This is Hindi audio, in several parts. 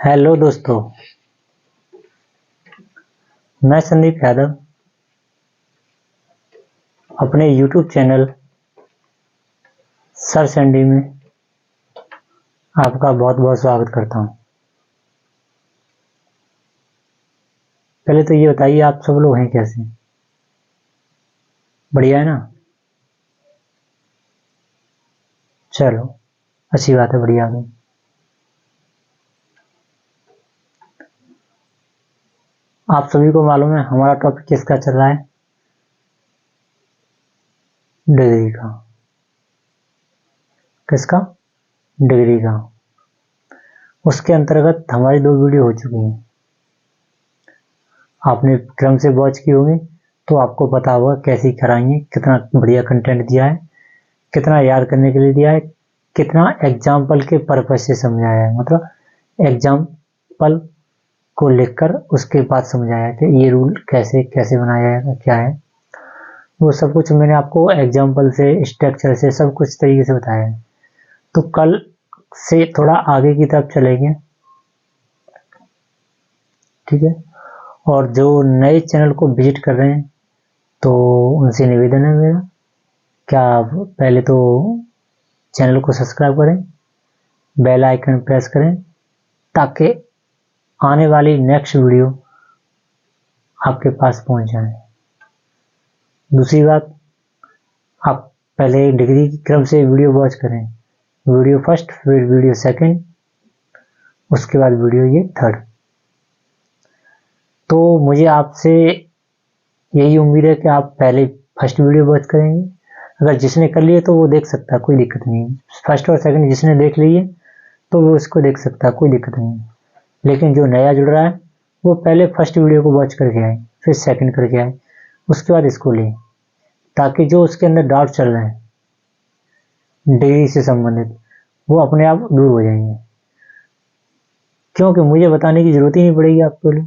हेलो दोस्तों, मैं संदीप यादव अपने YouTube चैनल सर्च एंडी में आपका बहुत बहुत स्वागत करता हूं। पहले तो ये बताइए आप सब लोग हैं कैसे? बढ़िया है ना? चलो अच्छी बात है, बढ़िया है। आप सभी को मालूम है हमारा टॉपिक किसका चल रहा है? डिग्री का। किसका? डिग्री का। उसके अंतर्गत हमारी 2 वीडियो हो चुकी हैं। आपने क्रम से वॉच की होगी तो आपको पता होगा कैसी कराई है, कितना बढ़िया कंटेंट दिया है, कितना याद करने के लिए दिया है, कितना एग्जाम्पल के पर्पज से समझाया है। मतलब एग्जाम्पल को लिखकर उसके बाद समझाया कि ये रूल कैसे कैसे बनाया जाएगा, क्या है वो सब कुछ मैंने आपको एग्जाम्पल से, स्ट्रक्चर से, सब कुछ तरीके से बताया है। तो कल से थोड़ा आगे की तरफ चलेंगे, ठीक है। और जो नए चैनल को विजिट कर रहे हैं तो उनसे निवेदन है मेरा, क्या आप पहले तो चैनल को सब्सक्राइब करें, बेल आइकन प्रेस करें ताकि आने वाली नेक्स्ट वीडियो आपके पास पहुंच जाए। दूसरी बात, आप पहले डिग्री के क्रम से वीडियो वॉच करें, वीडियो फर्स्ट, फिर वीडियो सेकंड, उसके बाद वीडियो ये थर्ड। तो मुझे आपसे यही उम्मीद है कि आप पहले फर्स्ट वीडियो वॉच करेंगे। अगर जिसने कर लिए तो वो देख सकता है, कोई दिक्कत नहीं है। फर्स्ट और सेकंड जिसने देख लिए तो वो इसको देख सकता है, कोई दिक्कत नहीं है। लेकिन जो नया जुड़ रहा है वो पहले फर्स्ट वीडियो को वॉच करके आए, फिर सेकंड करके आए, उसके बाद इसको ले, ताकि जो उसके अंदर डाउट चल रहे हैं डिग्री से संबंधित वो अपने आप दूर हो जाएंगे। क्योंकि मुझे बताने की जरूरत ही नहीं पड़ेगी आपको लिए।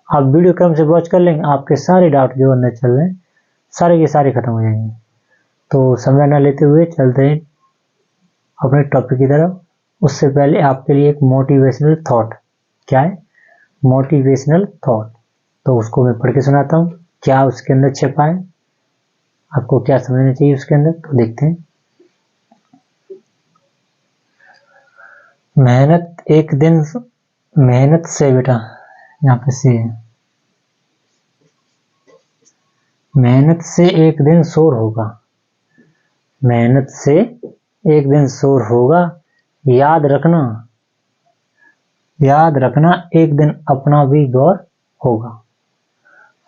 आप वीडियो क्रम से वॉच कर लेंगे, आपके सारे डाउट जो अंदर चल रहे हैं सारे के सारे खत्म हो जाएंगे। तो समय न लेते हुए चलते हैं अपने टॉपिक की तरफ। उससे पहले आपके लिए एक मोटिवेशनल थॉट। क्या है? Motivational thought. तो उसको मैं पढ़ के सुनाता हूँ, क्या उसके अंदर छिपा है, आपको क्या समझना चाहिए उसके अंदर, तो देखते हैं। मेहनत से बेटा, यहाँ पे से है, मेहनत से एक दिन शोर होगा, मेहनत से एक दिन शोर होगा, याद रखना, याद रखना एक दिन अपना भी दौर होगा,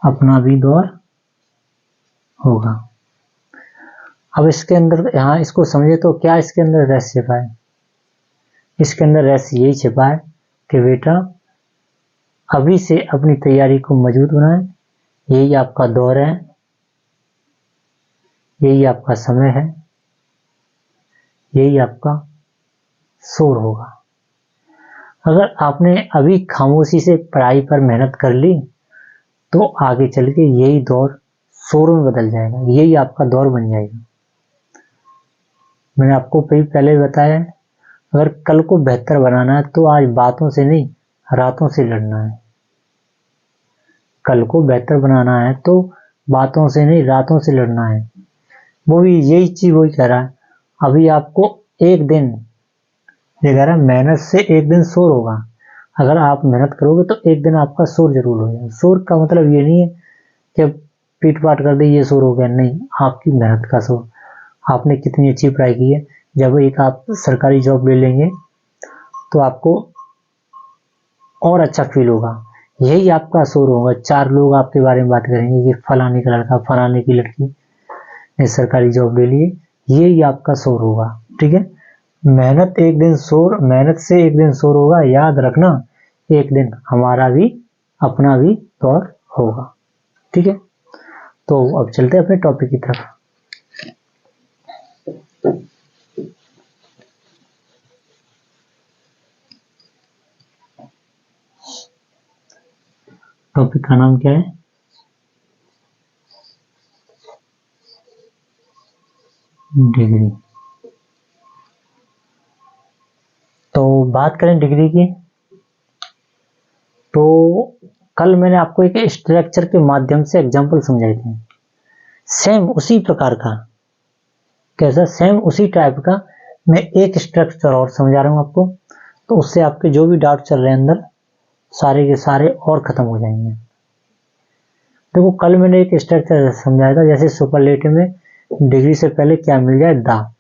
अपना भी दौर होगा। अब इसके अंदर यहाँ इसको समझे तो क्या इसके अंदर रहस्य छिपा है? इसके अंदर रहस्य यही छिपा है कि बेटा अभी से अपनी तैयारी को मजबूत बनाएं। यही आपका दौर है, यही आपका समय है, यही आपका शोर होगा। अगर आपने अभी खामोशी से पढ़ाई पर मेहनत कर ली तो आगे चल के यही दौर शोर में बदल जाएगा, यही आपका दौर बन जाएगा। मैंने आपको पहले बताया है, अगर कल को बेहतर बनाना है तो आज बातों से नहीं रातों से लड़ना है। कल को बेहतर बनाना है तो बातों से नहीं रातों से लड़ना है। वो भी यही चीज वही कह रहा है। अभी आपको एक दिन, ये कह रहा है मेहनत से एक दिन शोर होगा। अगर आप मेहनत करोगे तो एक दिन आपका शोर जरूर हो जाएगा। शोर का मतलब ये नहीं है कि पीट पाट कर दे ये शोर हो गया, नहीं, आपकी मेहनत का शोर। आपने कितनी अच्छी पढ़ाई की है, जब एक आप सरकारी जॉब ले लेंगे तो आपको और अच्छा फील होगा, यही आपका शोर होगा। 4 लोग आपके बारे में बात करेंगे कि फलाने का लड़का, फलाने की लड़की ने सरकारी जॉब ले ली, यही आपका शोर होगा। ठीक है, मेहनत एक दिन शोर, मेहनत से एक दिन शोर होगा, याद रखना एक दिन हमारा भी अपना भी दौर होगा। ठीक है, तो अब चलते हैं अपने टॉपिक की तरफ। टॉपिक का नाम क्या है? डिग्री। तो बात करें डिग्री की, तो कल मैंने आपको एक स्ट्रक्चर के माध्यम से एग्जाम्पल समझाए थे, सेम उसी प्रकार का, कैसा, सेम उसी टाइप का मैं एक स्ट्रक्चर और समझा रहा हूँ आपको, तो उससे आपके जो भी डाउट चल रहे हैं अंदर सारे के सारे और खत्म हो जाएंगे। देखो कल मैंने एक स्ट्रक्चर समझाया था, जैसे सुपरलेटिव में डिग्री से पहले क्या मिल जाए, द,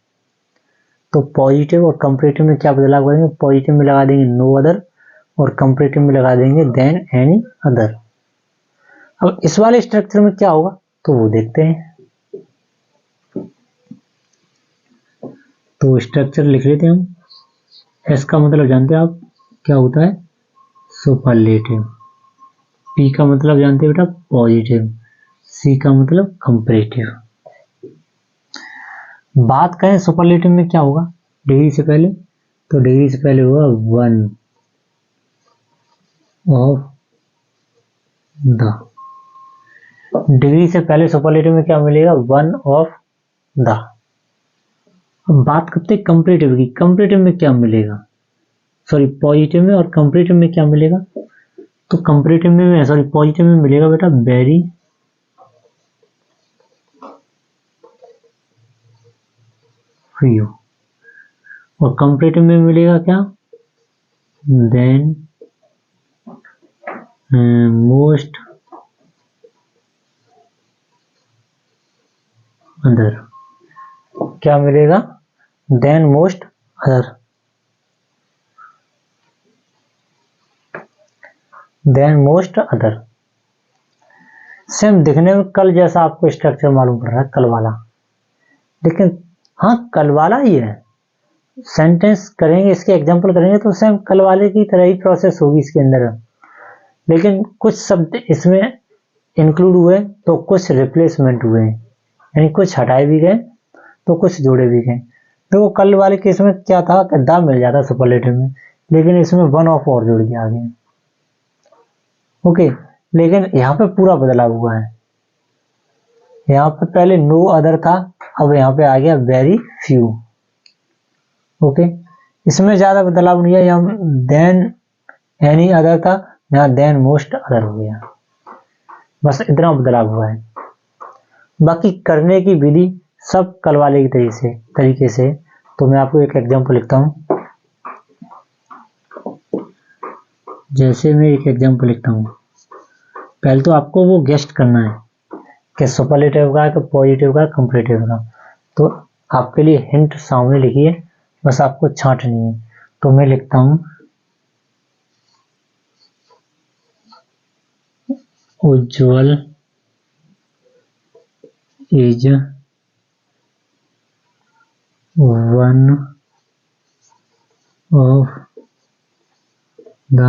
तो पॉजिटिव और कंपैरेटिव में क्या बदलाव करेंगे, पॉजिटिव में लगा देंगे नो अदर और कंपैरेटिव में लगा देंगे देन एनी अदर। अब इस वाले स्ट्रक्चर में क्या होगा तो वो देखते हैं। तो स्ट्रक्चर लिख लेते हैं हम। एस का मतलब जानते हैं आप क्या होता है, सुपरलेटिव। पी का मतलब जानते हैं बेटा, पॉजिटिव। सी का मतलब कंपैरेटिव। बात करें सुपरलेटिव में क्या होगा डिग्री से पहले, तो डिग्री से पहले होगा 1 ऑफ द। डिग्री से पहले सुपरलेटिव में क्या मिलेगा, 1 ऑफ द। अब बात करते हैं कंपैरेटिव की, कंपैरेटिव में क्या मिलेगा, सॉरी पॉजिटिव में और कंपैरेटिव में क्या मिलेगा, तो कंपैरेटिव में सॉरी पॉजिटिव में मिलेगा बेटा वेरी फ्यू, और कंपैरेटिव में मिलेगा क्या, देन मोस्ट अदर। क्या मिलेगा, then most other, then most other. Same दिखने में कल जैसा आपको स्ट्रक्चर मालूम पड़ रहा है, कल वाला, लेकिन हाँ कल वाला ही है। सेंटेंस करेंगे, इसके एग्जांपल करेंगे तो सेम कल वाले की तरह ही प्रोसेस होगी इसके अंदर, लेकिन कुछ शब्द इसमें इंक्लूड हुए तो कुछ रिप्लेसमेंट हुए, यानी कुछ हटाए भी गए तो कुछ जोड़े भी गए। तो कल वाले केस में क्या था कि द मिल जाता सुपरलेटिव में, लेकिन इसमें 1 ऑफ और जोड़ दिया आगे। ओके, लेकिन यहाँ पे पूरा बदलाव हुआ है। यहाँ पे पहले नो अदर था, अब यहाँ पे आ गया वेरी फ्यू। ओके, इसमें ज्यादा बदलाव नहीं है, यहाँ देन एनी अदर था, यहाँ देन मोस्ट अदर हो गया, बस इतना बदलाव हुआ है। बाकी करने की विधि सब कल वाले की तरीके से। तो मैं आपको एक एग्जांपल लिखता हूँ, जैसे मैं एक एग्जांपल लिखता हूँ, पहले तो आपको वो गेस्ट करना है कि सुपरलेटिव का, कि पॉजिटिव का, कंपैरेटिव का। तो आपके लिए हिंट सामने लिखिए, बस आपको छांटनी है। तो मैं लिखता हूँ Ujjwal is 1 of the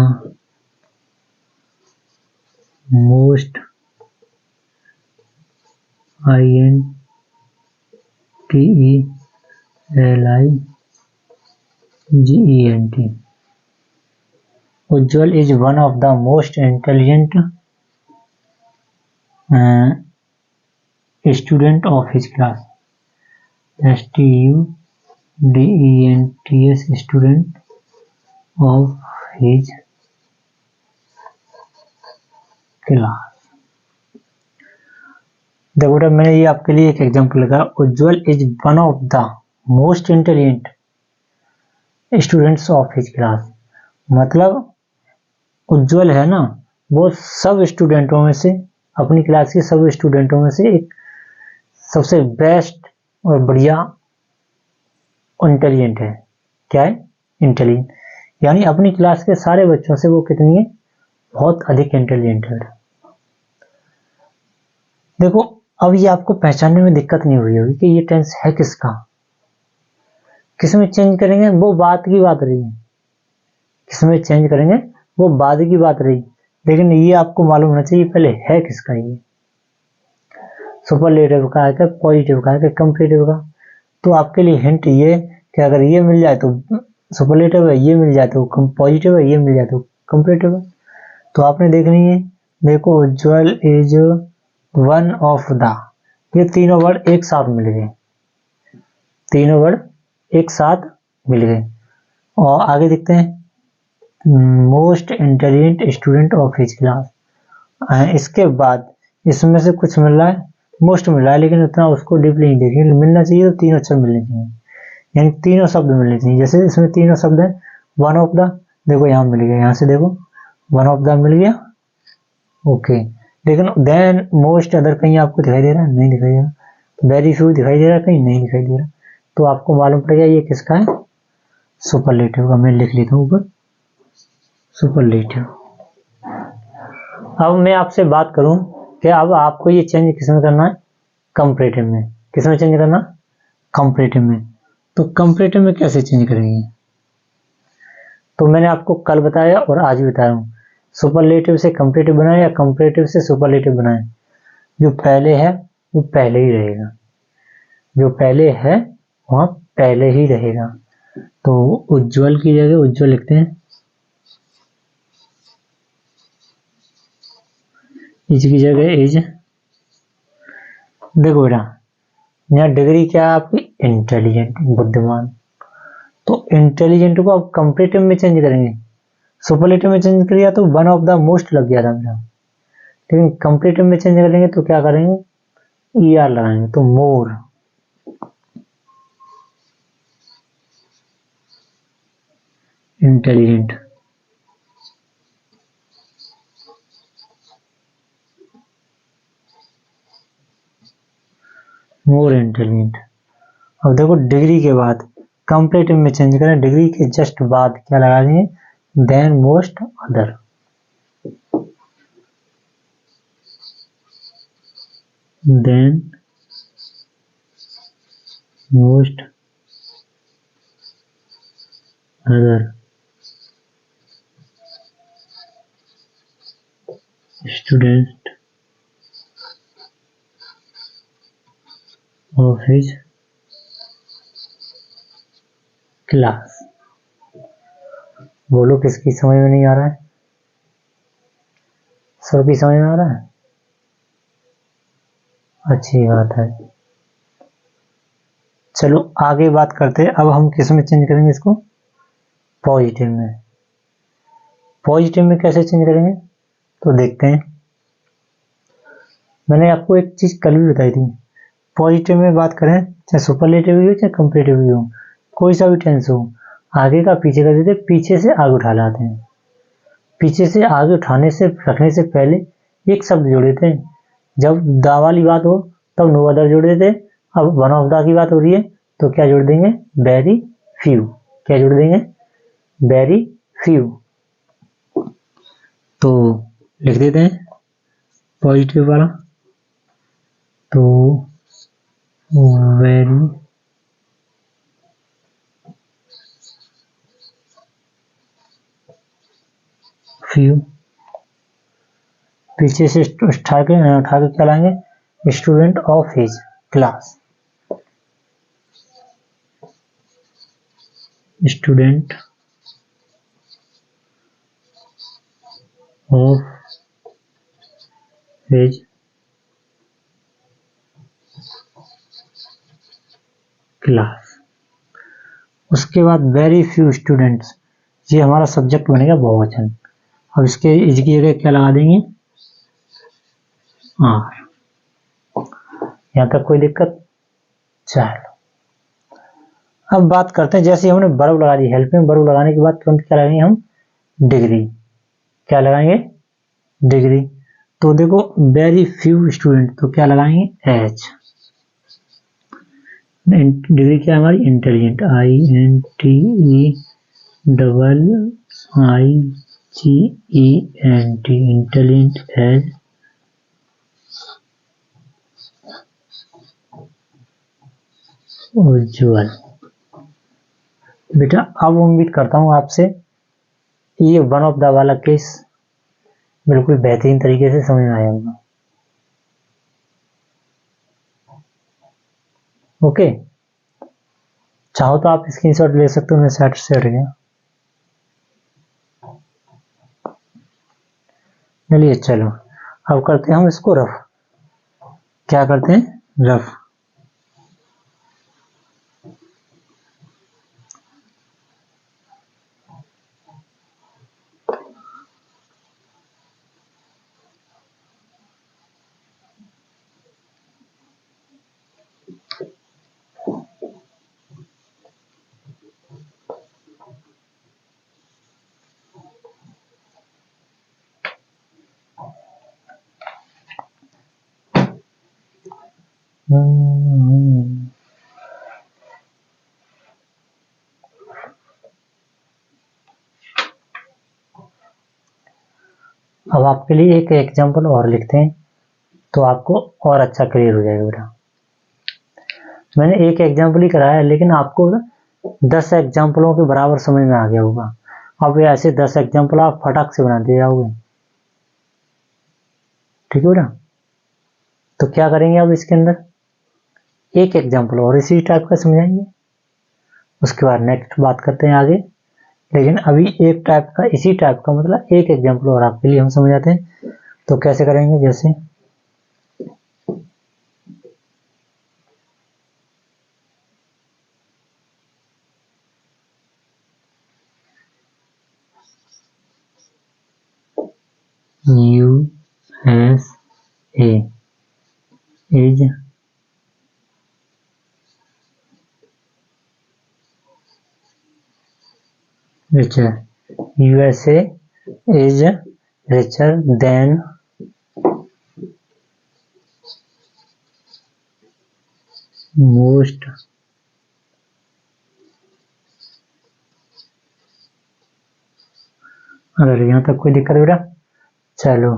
most intelligent। Ujjwal is one of the most intelligent student of his class। students student of his class। देखो बेटा मैंने ये आपके लिए एक एग्जांपल लगा, Ujjwal is one of the most intelligent students of his class. मतलब उज्जवल है ना, वो सब स्टूडेंटों में से, अपनी क्लास के सब स्टूडेंटों में से एक सबसे बेस्ट और बढ़िया इंटेलिजेंट है। क्या है, इंटेलिजेंट, यानी अपनी क्लास के सारे बच्चों से वो कितनी है, बहुत अधिक इंटेलिजेंट है। देखो अब ये आपको पहचानने में दिक्कत नहीं हुई होगी कि ये टेंस है किसका, किसमें चेंज करेंगे वो बात की बात रही, किसमें चेंज करेंगे वो बाद की बात रही, लेकिन ये आपको मालूम होना चाहिए पहले है किसका, ये सुपरलेटिव का है, क्या पॉजिटिव का है, क्या कंपैरेटिव का। तो आपके लिए हिंट ये कि अगर ये मिल जाए तो सुपरलेटिव है, ये मिल जाए तो पॉजिटिव है, ये मिल जाए तो कंपैरेटिव है। तो आपने देखनी है, देखो उज्जवल इज 1 ऑफ द, ये तीनों वर्ड एक साथ मिल गए, तीनों वर्ड एक साथ मिल गए। और आगे देखते हैं, most intelligent student of his class. इसके बाद इसमें से कुछ मिल रहा है, मोस्ट मिल रहा है, लेकिन उतना उसको डीपली नहीं देखेंगे। मिलना चाहिए तो तीनों अक्षर मिलने चाहिए, यानी तीनों शब्द मिलने चाहिए। जैसे इसमें तीनों शब्द हैं, वन ऑफ द, देखो यहाँ मिल गया, यहाँ से देखो वन ऑफ द मिल गया, ओके। लेकिन देन मोस्ट अदर कहीं आपको दिखाई दे रहा है? नहीं दिखाई दे रहा। वेरी फ्यू दिखाई दे रहा है? कहीं नहीं दिखाई दे रहा। तो आपको मालूम पड़ेगा ये किसका है, सुपरलेटिव का। मैं लिख लेता हूँ ऊपर सुपरलेटिव। अब मैं आपसे बात करूं कि अब आपको ये चेंज किसमें करना है, कंपैरेटिव में। किसमें चेंज करना, कंपैरेटिव में। तो कंपैरेटिव में कैसे चेंज करेंगे, तो मैंने आपको कल बताया और आज भी बताया हूं, सुपरलेटिव से कंपैरेटिव बनाए या कंपैरेटिव से सुपरलेटिव बनाए, जो पहले है वो पहले ही रहेगा, जो पहले है वहां पहले ही रहेगा। तो उज्जवल की जगह उज्जवल लिखते हैं, इज की जगह इज। देखो बेटा यहाँ डिग्री क्या है आपकी, इंटेलिजेंट, बुद्धिमान। तो इंटेलिजेंट को आप कंपैरेटिव में चेंज करेंगे, सुपरलेटिव में चेंज किया तो वन ऑफ द मोस्ट लग गया था मेरा, लेकिन कंपैरेटिव में चेंज करेंगे तो क्या करेंगे, ई आर लगाएंगे, तो मोर इंटेलिजेंट। More intelligent. अब देखो डिग्री के बाद कंपैरेटिव में चेंज करें, डिग्री के जस्ट बाद क्या लगा देंगे, then most other. Then most other student of his class. बोलो किसकी समझ में नहीं आ रहा है, सबकी समझ में आ रहा है, अच्छी बात है। चलो आगे बात करते हैं, अब हम किस में चेंज करेंगे इसको, पॉजिटिव में। पॉजिटिव में कैसे चेंज करेंगे तो देखते हैं। मैंने आपको एक चीज कल भी बताई थी, पॉजिटिव में बात करें चाहे सुपरलेटिव हो चाहे कंपैरेटिव हो, कोई सा भी टेंस हो, आगे का पीछे कर देते, पीछे से आगे उठा लाते हैं। पीछे से आगे उठाने से रखने से पहले एक शब्द जोड़ देते हैं। जब दा वाली बात हो तब नो अदर जोड़ देते। अब वन ऑफ द की बात हो रही है तो क्या जोड़ देंगे, वेरी फ्यू। क्या जोड़ देंगे, वेरी फ्यू। तो लिख देते हैं पॉजिटिव वाला, तो वेरी फ्यू। पीछे से उठा के क्या लाएंगे, student of his class, student of his class. उसके बाद वेरी फ्यू स्टूडेंट्स, ये हमारा सब्जेक्ट बनेगा बहुवचन। अब इसके इसकी जगह क्या लगा देंगे, आर। यहाँ तक कोई दिक्कत, चलो अब बात करते हैं। जैसे हमने वर्ब लगा दी, हेल्प में वर्ब लगाने के बाद तुरंत क्या लगाएंगे हम, डिग्री। क्या लगाएंगे, डिग्री। तो देखो वेरी फ्यू स्टूडेंट, तो क्या लगाएंगे, एच। डिग्री क्या है हमारी, intelligent, I N T E double I G E N T, intelligent as Ujjwal. बेटा अब उम्मीद करता हूं आपसे ये वन ऑफ द वाला केस बिल्कुल बेहतरीन तरीके से समझ में आया होगा। ओके, चाहो तो आप स्क्रीनशॉट ले सकते हो, मैं सेट से हट गया। चलिए चलो अब करते हैं हम इसको रफ। क्या करते हैं, रफ। अब आपके लिए एक एग्जाम्पल और लिखते हैं तो आपको और अच्छा क्लियर हो जाएगा बेटा। मैंने एक एग्जाम्पल ही कराया लेकिन आपको 10 एग्जाम्पलों के बराबर समझ में आ गया होगा। अब ऐसे 10 एग्जाम्पल आप फटाक से बनाते जाओगे, ठीक है बेटा। तो क्या करेंगे अब इसके अंदर एक एग्जाम्पल और इसी टाइप का समझाएंगे, उसके बाद नेक्स्ट बात करते हैं आगे। लेकिन अभी एक टाइप का इसी टाइप का मतलब एक एग्जाम्पल और आपके लिए हम समझाते हैं। तो कैसे करेंगे, जैसे USA is richer. USA is richer than most अगर यहाँ तक कोई दिक्कत बेटा, चलो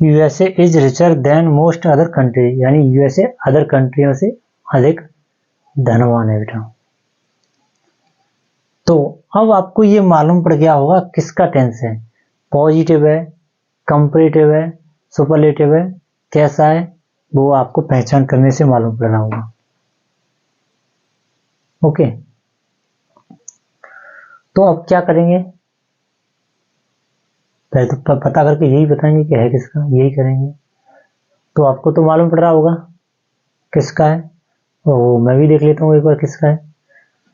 USA is richer than most other country, यानी यूएसए अदर कंट्रियों से अधिक धनवान है बेटा। तो अब आपको ये मालूम पड़ गया होगा किसका टेंस है, पॉजिटिव है, कंपैरेटिव है, सुपरलेटिव है, कैसा है, वो आपको पहचान करने से मालूम पड़ रहा होगा। ओके, तो अब क्या करेंगे, पहले तो पता करके यही बताएंगे कि है किसका, यही करेंगे। तो आपको तो मालूम पड़ रहा होगा किसका है, ओ मैं भी देख लेता हूँ एक बार किसका है।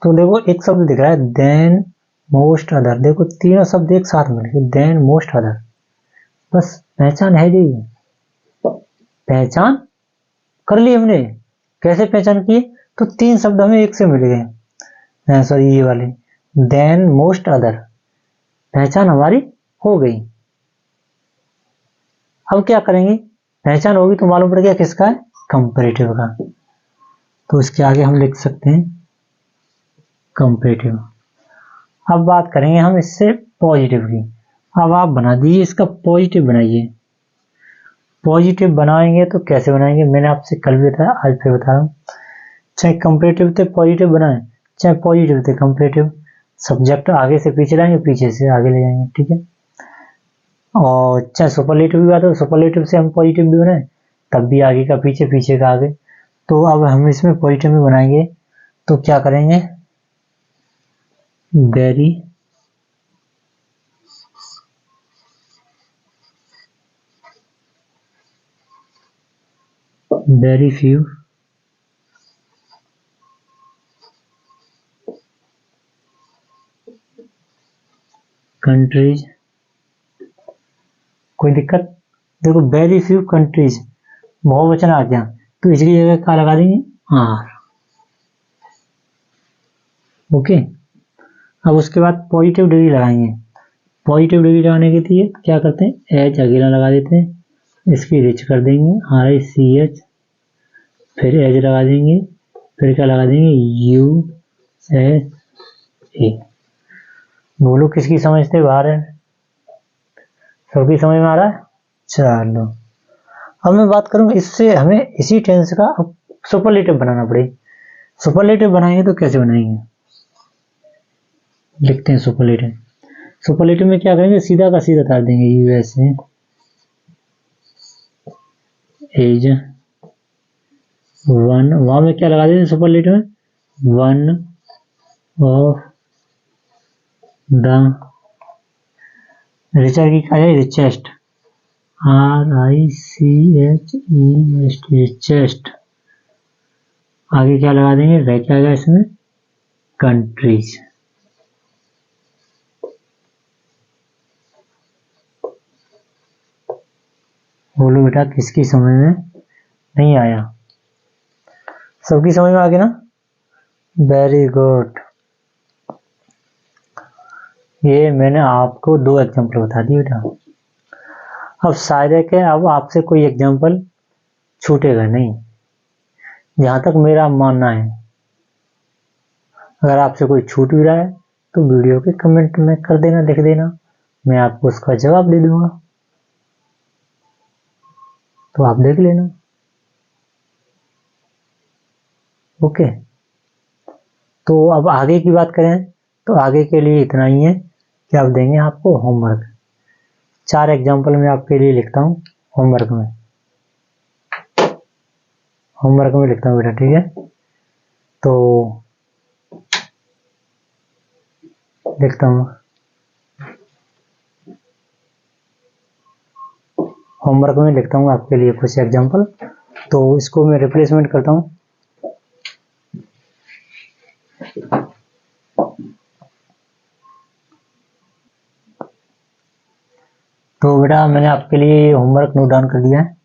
तो देखो एक शब्द दिख रहा है देन मोस्ट अदर, देखो तीनों शब्द एक साथ मिल गए, देन मोस्ट अदर, बस पहचान है जी, पहचान कर ली हमने। कैसे पहचान किए, तो तीन शब्द हमें एक से मिल गए, सॉरी ये वाले देन मोस्ट अदर, पहचान हमारी हो गई। अब क्या करेंगे, पहचान होगी तो मालूम पड़ गया किसका है, कंपैरेटिव का। तो इसके आगे हम लिख सकते हैं कंपैरेटिव। अब बात करेंगे हम इससे पॉजिटिव की। अब आप बना दीजिए इसका पॉजिटिव बनाइए। पॉजिटिव बनाएंगे तो कैसे बनाएंगे, मैंने आपसे कल भी बताया, आज फिर बता रहा हूँ। चाहे कंपैरेटिव थे पॉजिटिव बनाए, चाहे पॉजिटिव थे कंपैरेटिव, सब्जेक्ट आगे से पीछे लाएंगे, पीछे से आगे ले जाएंगे, ठीक है। और चाहे सुपरलेटिव भी बात हो, सुपरलेटिव से हम पॉजिटिव भी बनाए, तब भी आगे का पीछे, पीछे का आगे। तो अब हम इसमें पॉजिटिव में बनाएंगे तो क्या करेंगे, very few countries, कोई दिक्कत, देखो वेरी फ्यू कंट्रीज बहुवचन आ गया तो इसकी जगह क्या लगा देंगे, आर। ओके, अब उसके बाद पॉजिटिव डिग्री लगाएंगे। पॉजिटिव डिग्री लगाने के लिए क्या करते हैं, एच अकेला लगा देते हैं, इसकी रिच कर देंगे RICH, फिर एच लगा देंगे, फिर क्या लगा देंगे USA। बोलो किसकी समझते बाहर है, सबकी समझ में आ रहा है। चलो अब मैं बात करूं, इससे हमें इसी टेंस का सुपरलेटिव बनाना पड़ेगा। सुपरलेटिव बनाएंगे तो कैसे बनाएंगे, लिखते हैं सुपरलेटिव। सुपरलेटिव में क्या करेंगे, सीधा का सीधा उतार देंगे, USA इज वन, वहां में क्या लगा देंगे सुपरलेटिव में, वन ऑफ द रिचर की क्या है, रिचेस्ट, RICHEST, रिचेस्ट। आगे क्या लगा देंगे, रह क्या आएगा इसमें, कंट्रीज। बोलो बेटा किसकी समझ में नहीं आया? सबकी समझ में आ गया ना? Very good. ये मैंने आपको 2 एग्जाम्पल बता दिए बेटा। अब शायद है कि अब आपसे कोई एग्जाम्पल छूटेगा नहीं, जहां तक मेरा मानना है। अगर आपसे कोई छूट भी रहा है तो वीडियो के कमेंट में कर देना, लिख देना, मैं आपको उसका जवाब दे दूंगा, तो आप देख लेना। ओके, तो अब आगे की बात करें तो आगे के लिए इतना ही है कि आप देंगे आपको होमवर्क। 4 एग्जाम्पल मैं आपके लिए लिखता हूँ होमवर्क में लिखता हूँ बेटा, ठीक है? तो लिखता हूँ, होमवर्क में लिखता हूँ आपके लिए कुछ एग्जाम्पल। तो इसको मैं रिप्लेसमेंट करता हूँ। तो बेटा मैंने आपके लिए होमवर्क नोट डाउन कर दिया है।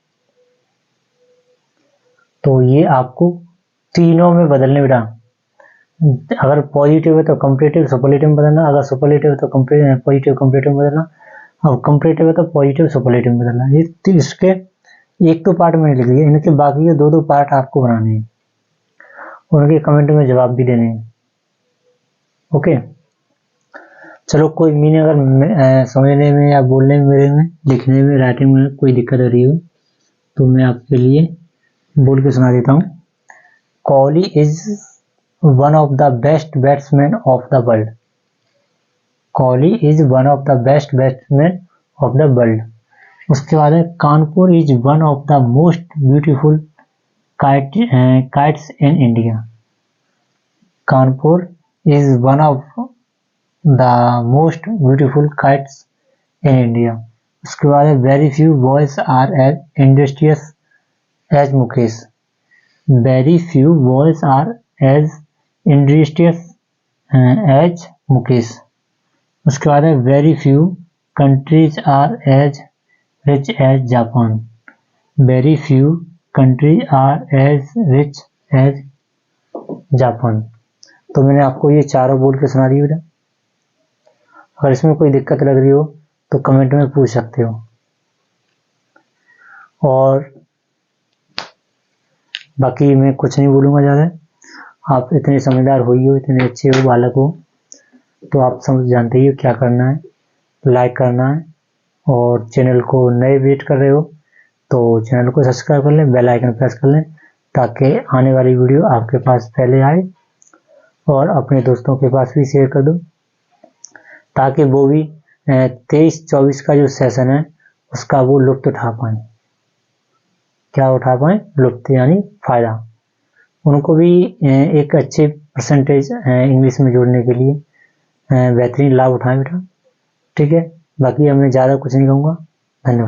तो ये आपको तीनों में बदलने बेटा। अगर पॉजिटिव है तो कंपैरेटिव सुपरलेटिव में बदलना, अगर सुपरलेटिव है तो पॉजिटिव कंपैरेटिव में बदलना, अब कंपैरेटिव है तो पॉजिटिव सुपरलेटिव में बदलना। ये इसके एक तो पार्ट मैंने लिख दिया, इनके बाकी के 2 पार्ट आपको बनाने हैं, उनके कमेंट में जवाब भी देने हैं। ओके, चलो कोई मीनिंग अगर समझने में या बोलने में, मेरे में, लिखने में, राइटिंग में कोई दिक्कत हो रही हो तो मैं आपके लिए बोल के सुना देता हूँ। Kohli is one of the best batsman of the world. Kohli is one of the best batsman of the world. उसके बाद है Kanpur is one of the most beautiful kites in India. Kanpur is one of the most beautiful kites in India. उसके बाद है very few boys are as industrious as Mukesh. Very few boys are as industrious as Mukesh. उसके बाद है very few countries are as rich as Japan. Very few countries are as rich as Japan. तो मैंने आपको ये चारों बोल के सुना दी बेटा। अगर इसमें कोई दिक्कत लग रही हो तो कमेंट में पूछ सकते हो। और बाकी मैं कुछ नहीं बोलूँगा ज़्यादा। आप इतने समझदार हो ही हो, इतने अच्छे हो, बालक हो, तो आप समझ जानते ही हो क्या करना है। लाइक करना है, और चैनल को नए विजिट कर रहे हो तो चैनल को सब्सक्राइब कर लें, बेल आइकन प्रेस कर लें, ताकि आने वाली वीडियो आपके पास पहले आए, और अपने दोस्तों के पास भी शेयर कर दो, ताकि वो भी 23-24 का जो सेशन है उसका वो लुत्फ उठा पाए। क्या उठा पाए? लुत्फ, यानी फायदा। उनको भी एक अच्छे परसेंटेज इंग्लिश में जोड़ने के लिए बेहतरीन लाभ उठाएं बेटा, ठीक है? बाकी अब मैं ज़्यादा कुछ नहीं कहूँगा। धन्यवाद।